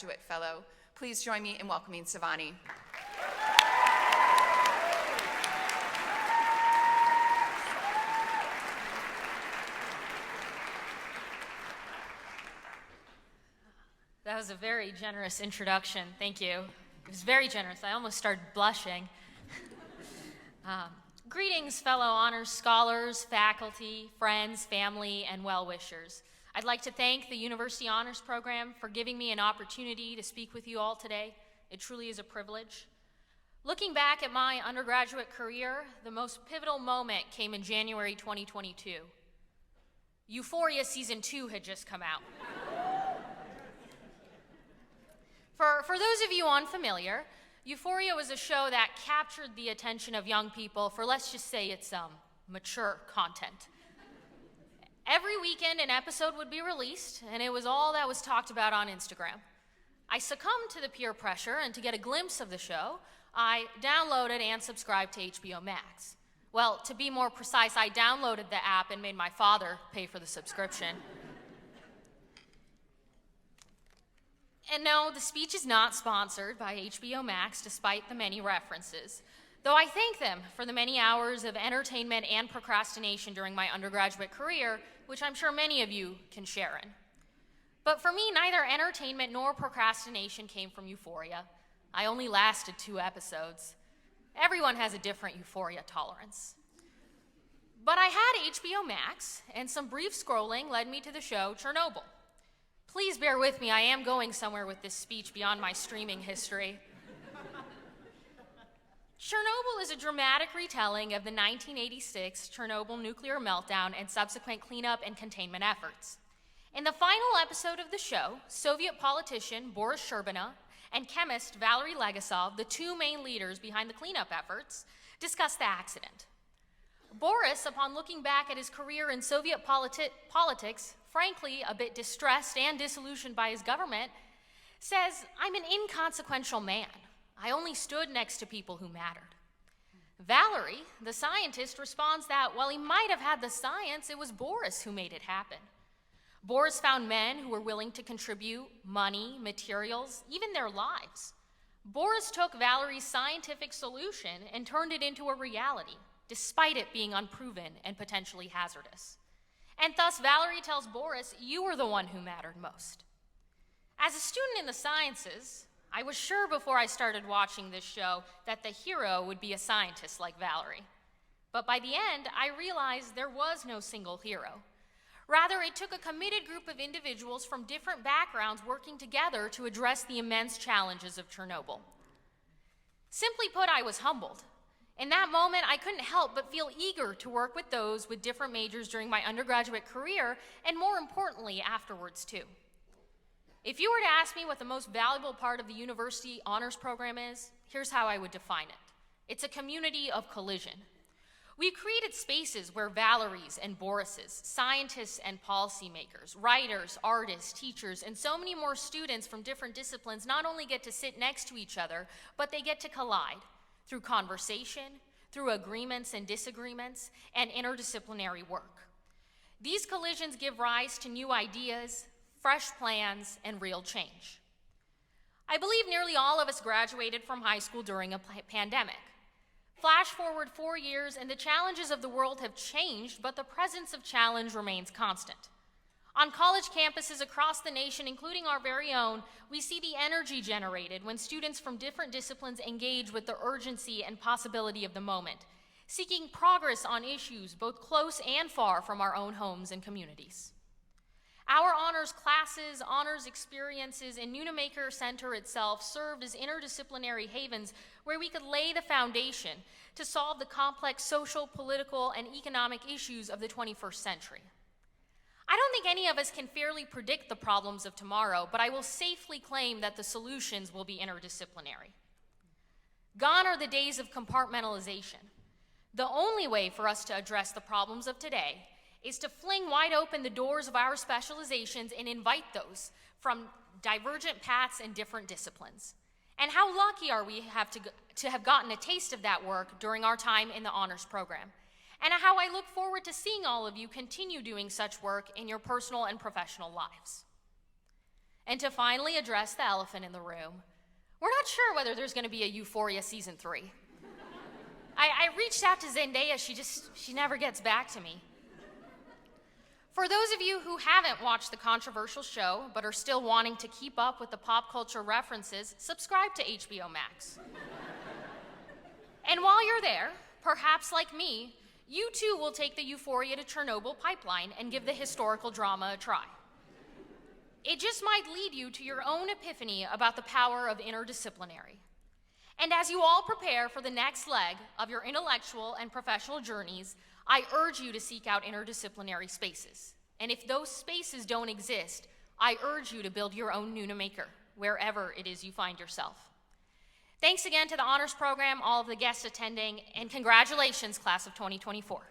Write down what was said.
Graduate Fellow. Please join me in welcoming Sivani. That was a very generous introduction. Thank you. It was very generous. I almost started blushing. Greetings, fellow honors scholars, faculty, friends, family, and well-wishers. I'd like to thank the University Honors Program for giving me an opportunity to speak with you all today. It truly is a privilege. Looking back at my undergraduate career, the most pivotal moment came in January 2022. Euphoria Season 2 had just come out. For those of you unfamiliar, Euphoria was a show that captured the attention of young people for, let's just say, its mature content. Every weekend, an episode would be released, and it was all that was talked about on Instagram. I succumbed to the peer pressure, and to get a glimpse of the show, I downloaded and subscribed to HBO Max. Well, to be more precise, I downloaded the app and made my father pay for the subscription. And no, the speech is not sponsored by HBO Max, despite the many references, though I thank them for the many hours of entertainment and procrastination during my undergraduate career, which I'm sure many of you can share in. But for me, neither entertainment nor procrastination came from Euphoria. I only lasted 2 episodes. Everyone has a different Euphoria tolerance. But I had HBO Max, and some brief scrolling led me to the show Chernobyl. Please bear with me, I am going somewhere with this speech beyond my streaming history. Chernobyl is a dramatic retelling of the 1986 Chernobyl nuclear meltdown and subsequent cleanup and containment efforts. In the final episode of the show, Soviet politician Boris Sherbina and chemist Valery Legasov, the 2 main leaders behind the cleanup efforts, discuss the accident. Boris, upon looking back at his career in Soviet politics, frankly a bit distressed and disillusioned by his government, says, "I'm an inconsequential man. I only stood next to people who mattered." Valery, the scientist, responds that while he might have had the science, it was Boris who made it happen. Boris found men who were willing to contribute money, materials, even their lives. Boris took Valery's scientific solution and turned it into a reality, despite it being unproven and potentially hazardous. And thus, Valery tells Boris, "You were the one who mattered most." As a student in the sciences, I was sure before I started watching this show that the hero would be a scientist like Valery. But by the end, I realized there was no single hero. Rather, it took a committed group of individuals from different backgrounds working together to address the immense challenges of Chernobyl. Simply put, I was humbled. In that moment, I couldn't help but feel eager to work with those with different majors during my undergraduate career, and more importantly, afterwards too. If you were to ask me what the most valuable part of the University Honors Program is, here's how I would define it. It's a community of collision. We've created spaces where Valerys and Borises, scientists and policymakers, writers, artists, teachers, and so many more students from different disciplines not only get to sit next to each other, but they get to collide through conversation, through agreements and disagreements, and interdisciplinary work. These collisions give rise to new ideas, fresh plans, and real change. I believe nearly all of us graduated from high school during a pandemic. Flash forward 4 years, and the challenges of the world have changed, but the presence of challenge remains constant. On college campuses across the nation, including our very own, we see the energy generated when students from different disciplines engage with the urgency and possibility of the moment, seeking progress on issues both close and far from our own homes and communities. Our honors classes, honors experiences, and Nunemaker Center itself served as interdisciplinary havens where we could lay the foundation to solve the complex social, political, and economic issues of the 21st century. I don't think any of us can fairly predict the problems of tomorrow, but I will safely claim that the solutions will be interdisciplinary. Gone are the days of compartmentalization. The only way for us to address the problems of today is to fling wide open the doors of our specializations and invite those from divergent paths and different disciplines. And how lucky are we to have gotten a taste of that work during our time in the honors program, and how I look forward to seeing all of you continue doing such work in your personal and professional lives. and to finally address the elephant in the room. We're not sure whether there's going to be a Euphoria Season 3. I reached out to Zendaya, she never gets back to me. For those of you who haven't watched the controversial show but are still wanting to keep up with the pop culture references, subscribe to HBO Max. And while you're there, perhaps like me, you too will take the Euphoria to Chernobyl pipeline and give the historical drama a try. It just might lead you to your own epiphany about the power of interdisciplinary. And as you all prepare for the next leg of your intellectual and professional journeys, I urge you to seek out interdisciplinary spaces. And if those spaces don't exist, I urge you to build your own Nuna Maker, wherever it is you find yourself. Thanks again to the Honors Program, all of the guests attending, and congratulations, Class of 2024.